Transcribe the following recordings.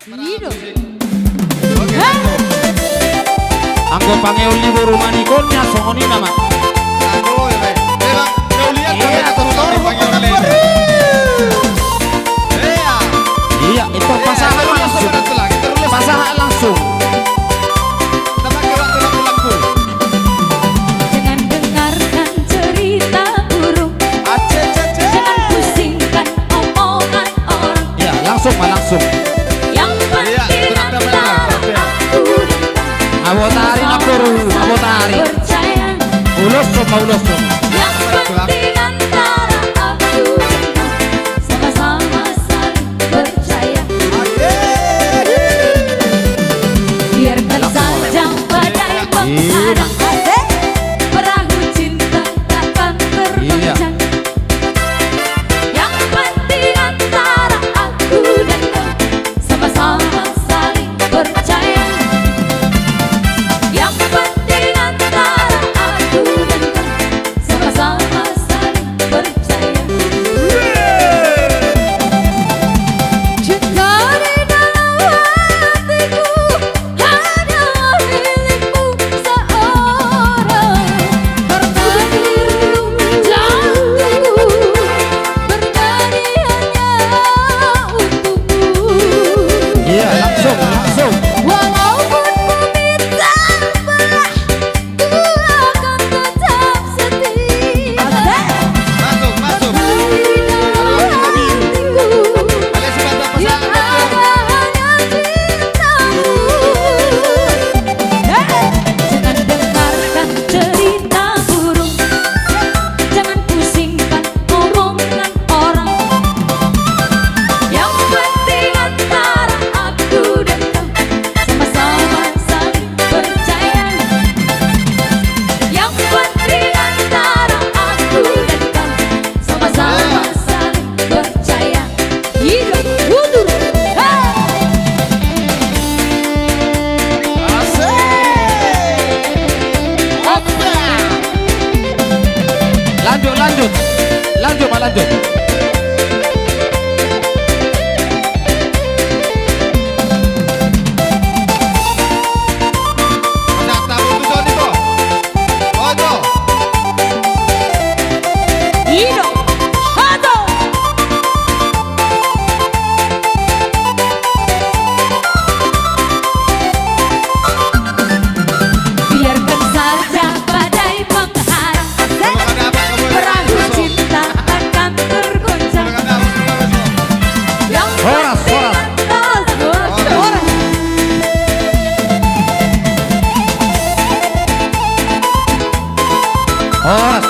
Iya. Anggo pangeul libur rumah nikonya songoni nama. Aduh, ya, Bang. Kau lihat Iya, kami atas panggil Iya. Iya, itu pasangan langsung. Pasangan langsung. Jangan dengarkan cerita burung, jangan pusingkan omongan orang. Ya, langsung mah langsung. Yang penting antara aku dan Abotari napuru, abotari. percaya. Ulos sama ulos. Yang penting antara aku dan sama-sama saling percaya. Biarkan saja badai menghadang, perahu cinta takkan tergoncang. Yang penting antara aku dan kau sama-sama saling percaya. Yang penting antara aku dan kau sama-sama saling percaya. Cinta di dalam hatiku hanya milikmu seorang. Karena dirimu jantungku bernyanyi hanya untukmu. Iya, langsung, langsung. Walaupun bumi terbelah, ku akan tetap setia. Masuk, masuk. Yang ada hanya cintamu. Jangan dengarkan cerita burung, jangan pusingkan omongan orang. Yang penting antara aku dan kau sama-sama saling percaya. Yang penting antara aku dan kau sama-sama saling percaya. Hidup mundur. Lanjut, lanjut. Lanjut, Pak, lanjut. Hidup. Aduh. Biarkan saja badai menghadang, perahu cinta takkan tergoncang. Yang Horas, penting antara orang. Horas.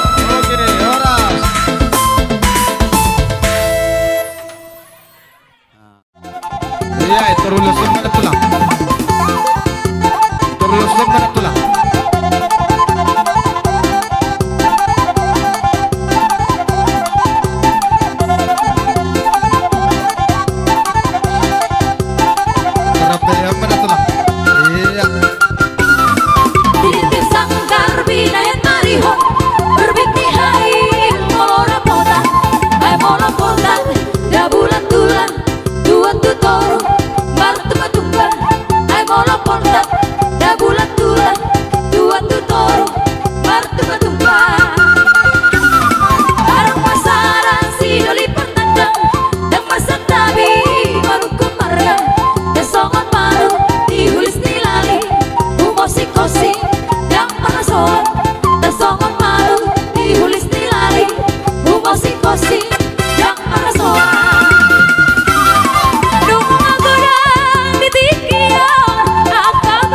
Iya, itu rulus mana tulang. Itu rulus mana tulang. Terap dari mana tulang. Iya. Titik sangkar binayan mariho, berbiti hari molora kota, hai mola kota, da bulan tulan, tuan tutoro, martu matumba, hai mola kota, da bulan tulan, tuan tutoro, martu matumba. Arang pasaran si doli pertandang, dan masa tabi baru kemarga, desongan maru dihulis nilali, umosi kosi yang pernah soal, desongan maru dihulis nilali, umosi kosi yang pernah soal. Nung aku dan titikia, akak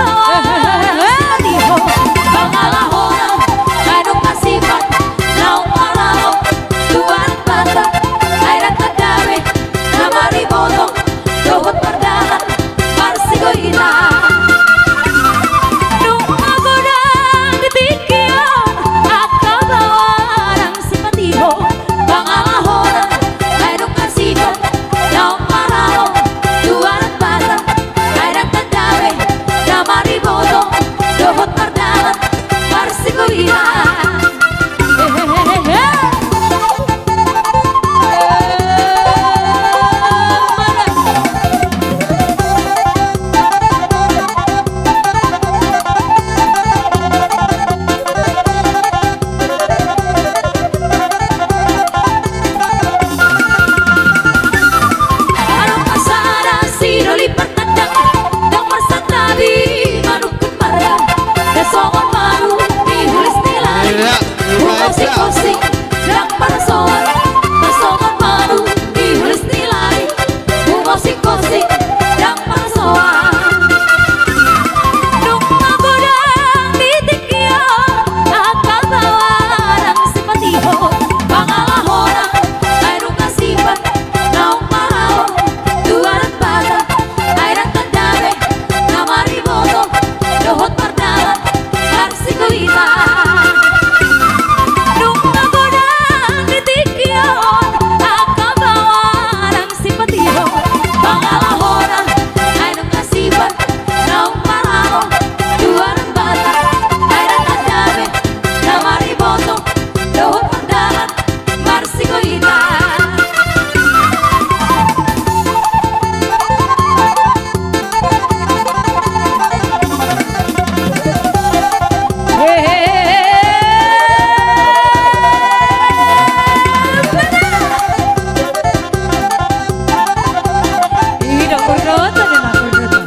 Rota de la Rota.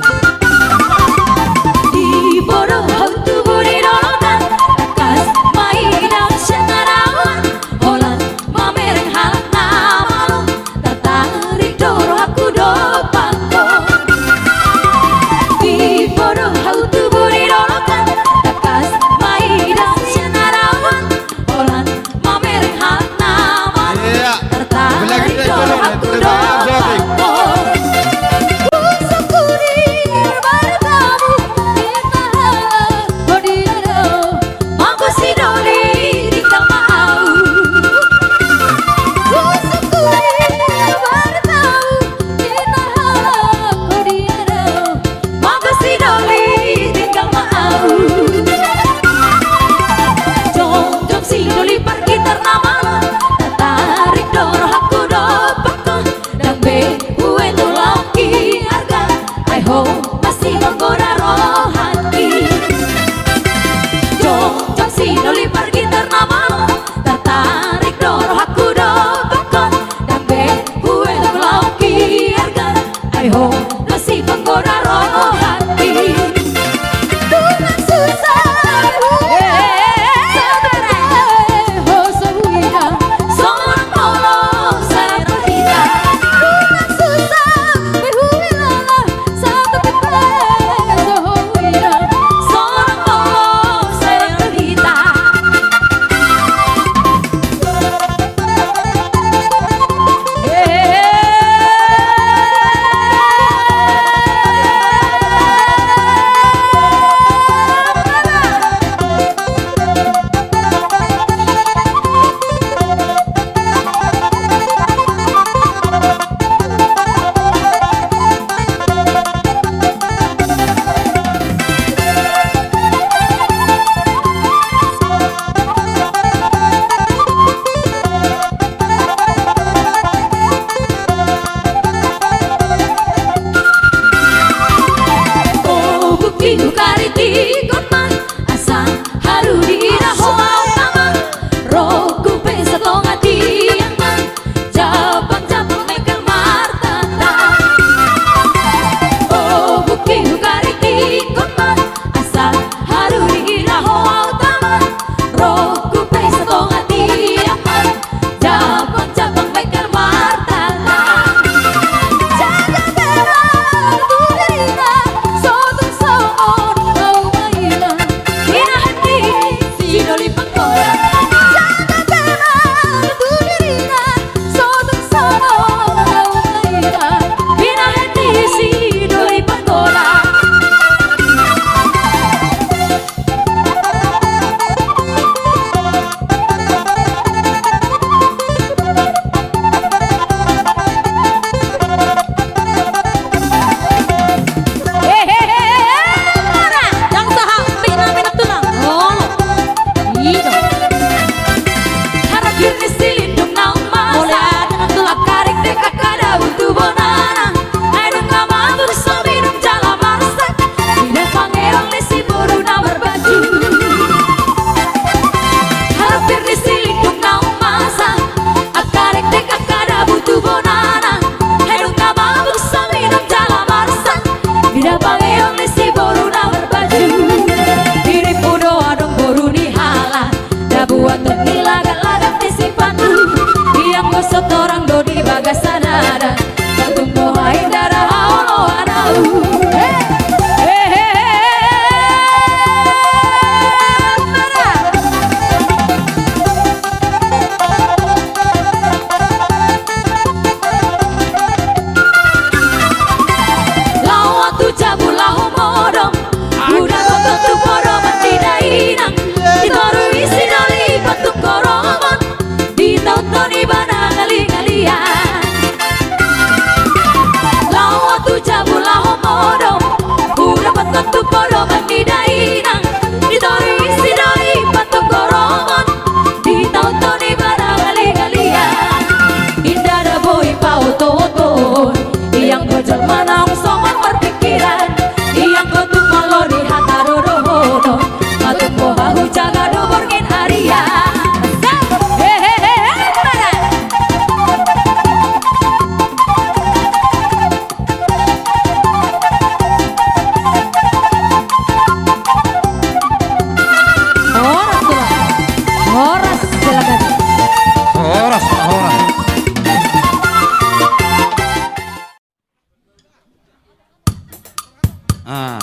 Di Borobudur tuburi rolokan, kas mainan senarawan, Holland mamereng halna malu, tertarik doro aku dopako. Di Borobudur tuburi rolokan, kas mainan senarawan, Holland mamereng halna malu, Iya. tertarik doro aku dopako. Pergi ternama tertarik doro aku dopako dan be ue laki harga I hope masih menggoda roh hati. Jom si doli pergi ternama tertarik doro aku dopako dan be ue laki harga I hope masih menggoda roh hati. Tuhan susah seorang polos satu kita. Tuhan susah satu kita. Seorang polos satu kita. Ah,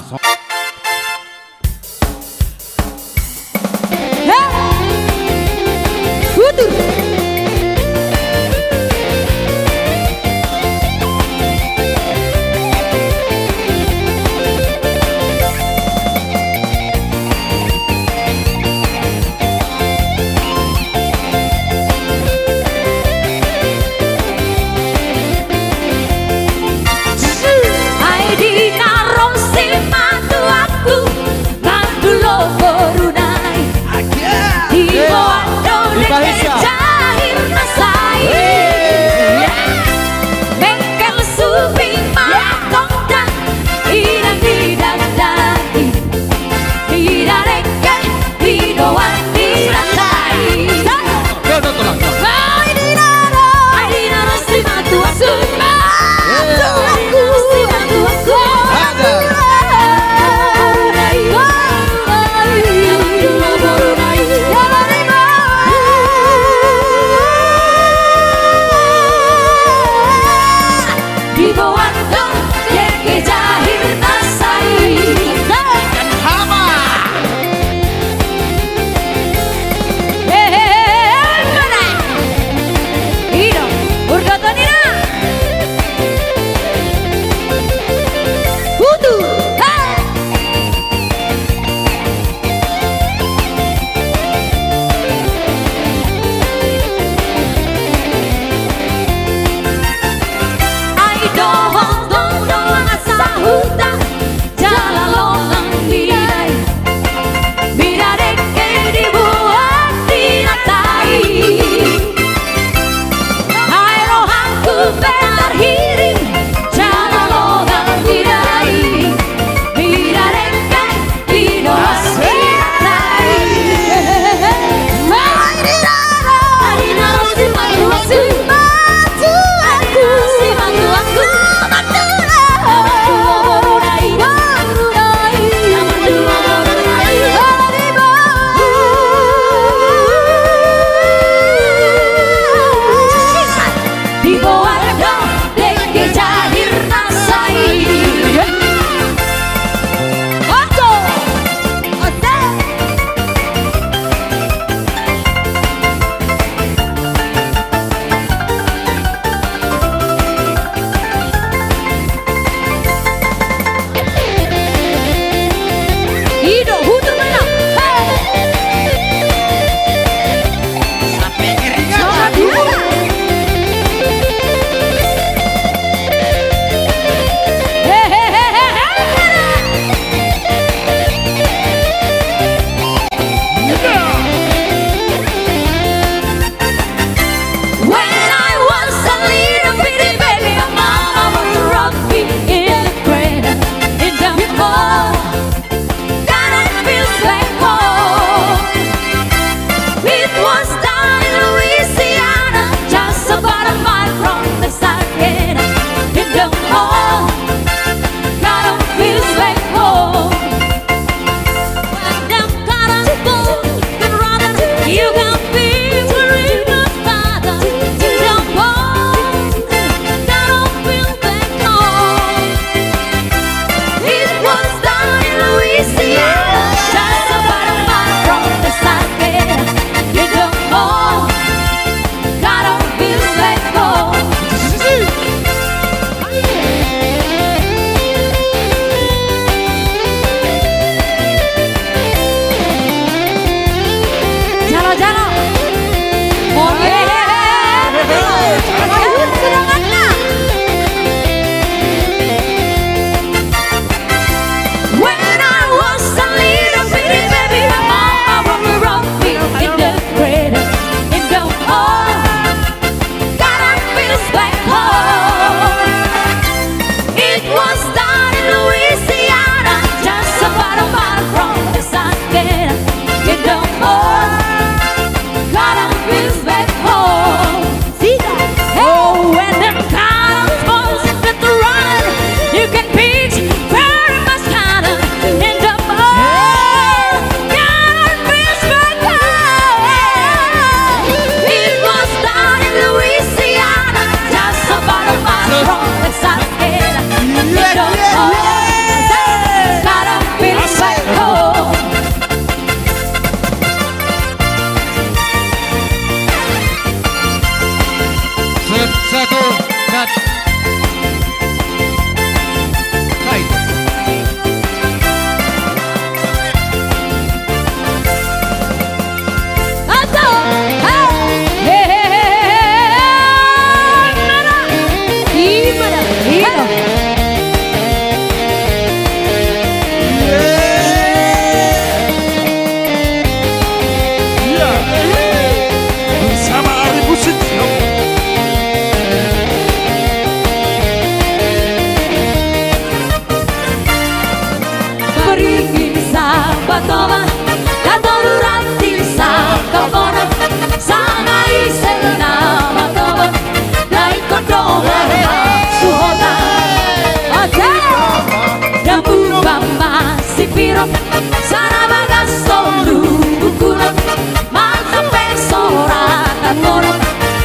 piro Sarabaga solu bukulan Mata pesora katoran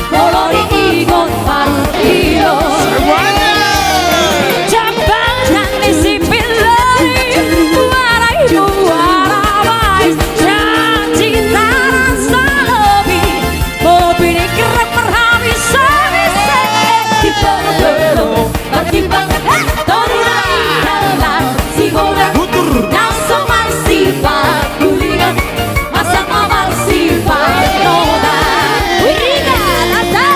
Kolori igon paru ilo Jabatan isi pilari Warai warawai Janji tarasa lebih Mobil kerap berhabis Bisa dipeluk Bertimbang Torurai dalam si bola Langsung bersifat Kuligan Masa mawar sifat Noda Wiringan Ata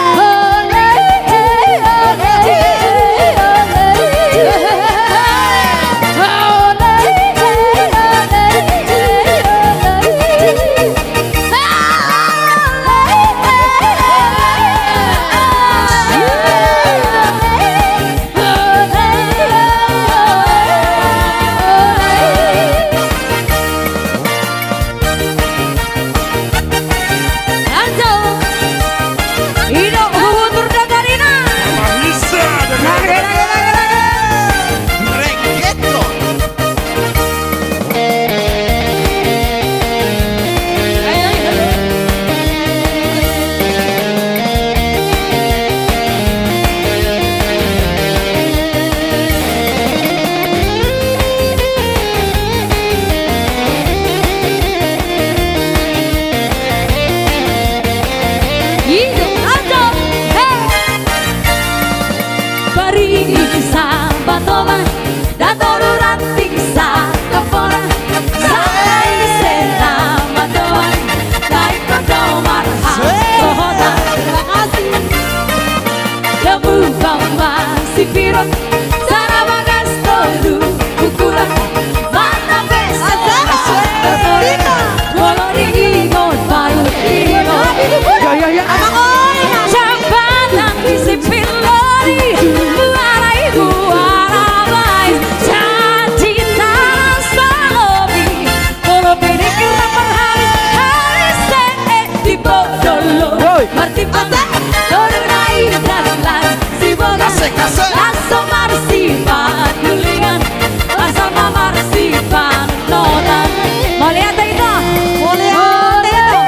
Langsung bersifat Kuligan Langsung bersifat Noda Mau lihat itu? Mau lihat itu?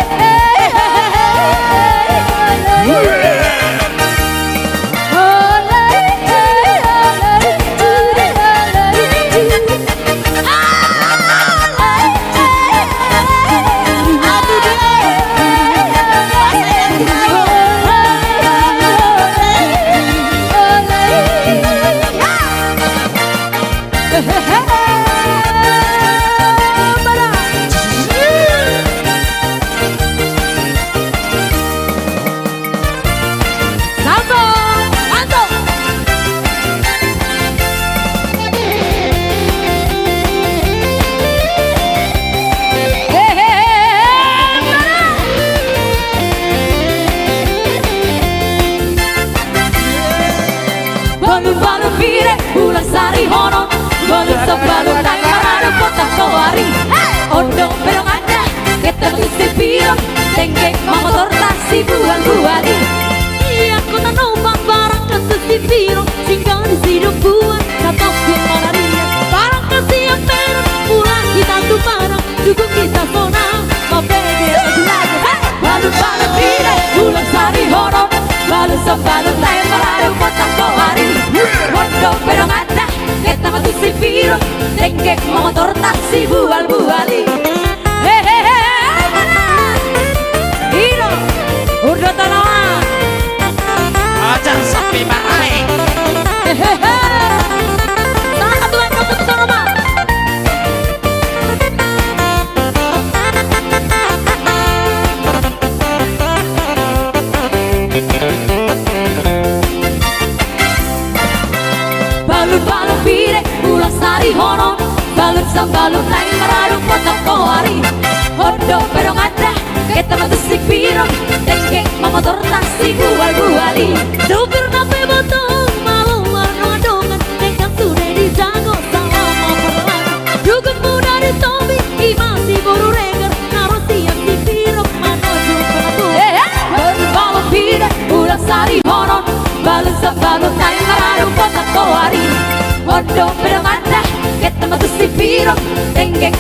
Balon pire, ulang sari hono Balon sebalon dan marado kota kawari Ondo belong ada, kita isi piro Tenggek motor taksi buang-buali Iya kota numpang barang ke si piro Singgal di sidung buat, katok kemararia Barang ke siang merah, pulang kita tuh barang Dukung kita sona, mau pede lagu-lagu Balon pire, ulang sari hono Balon sebalon dan marado kota kawari Ondo belong ada, kita matu si piro Tenggek motor taksi bual-buali Hehehe Hiro, udah tanaman Ajar sapi marai. Hehehe Sangat tuan kamu tuh rumah Balon pire, ulang sari hono Balon sambalon lain marado kota kawari Ondo belong ada, kita matu si piro Tenggek motor taksi bual-buali Supir nape botol, malu warna dongan Nekat sudah dijago sama perlahan Dukung muda di topi, masih buru reger Naruh siap si piro, manoju pelabu Balon pire, ulang sari hono Balon sambalon lain marado kota kawari Ondo belong ada, kita matu si piro Tenggek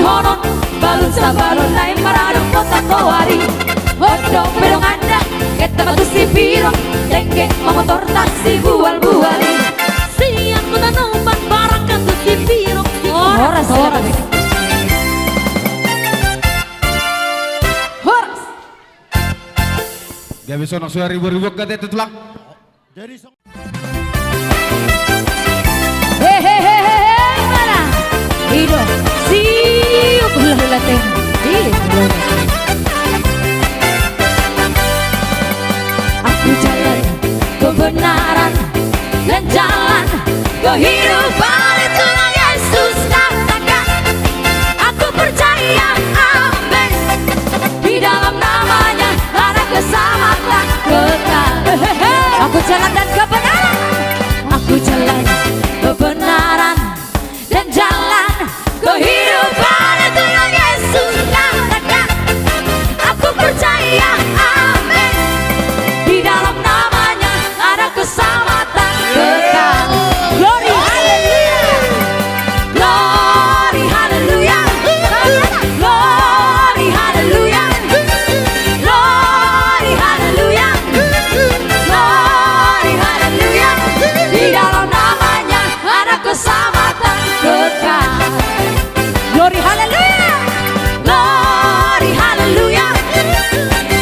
konon balon sa balon ay maradong kota kawari. Hodong belong anda kita batu si biro dengke motor taksi bual-buali. Siang ko tanuman barang kanto si biro. Horas horas. Horas. Dia bisa nak suara ribu-ribu kata itu tulang. Hehehe mana? Hidup siup hula-hula teh. Aku jalan kebenaran dan jalan kehidupan itu yang Yesus katakan. Aku percaya, amin. Di dalam namanya ada keselamatan kekal. Aku jalan dan kebenaran. Aku jalan kebenaran dan jalan kehidupan itu yang Yesus katakan. Aku percaya, amin. Di dalam namanya ada keselamatan kekal. Glory haleluya. Glory haleluya. Glory haleluya. Glory haleluya. Glory haleluya. Di dalam namanya ada keselamatan kekal. Glory haleluya. Glory haleluya.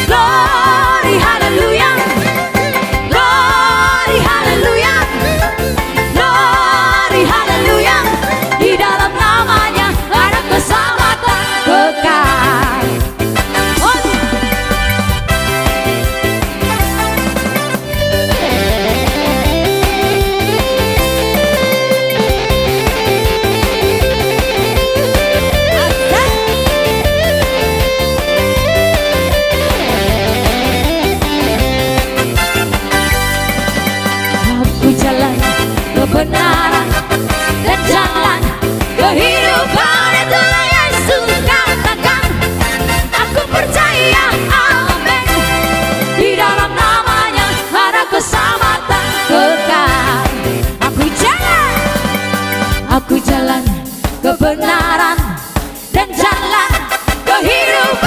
Glory haleluya. Glory haleluya. Glory haleluya. Di dalam namanya ada keselamatan kekal. Oh. Aku jalan kebenaran dan jalan kehidupan itu yang Yesus katakan. Aku percaya, amin. Di dalam namanya ada keselamatan kekal. Aku jalan kebenaran dan jalan kehidupan.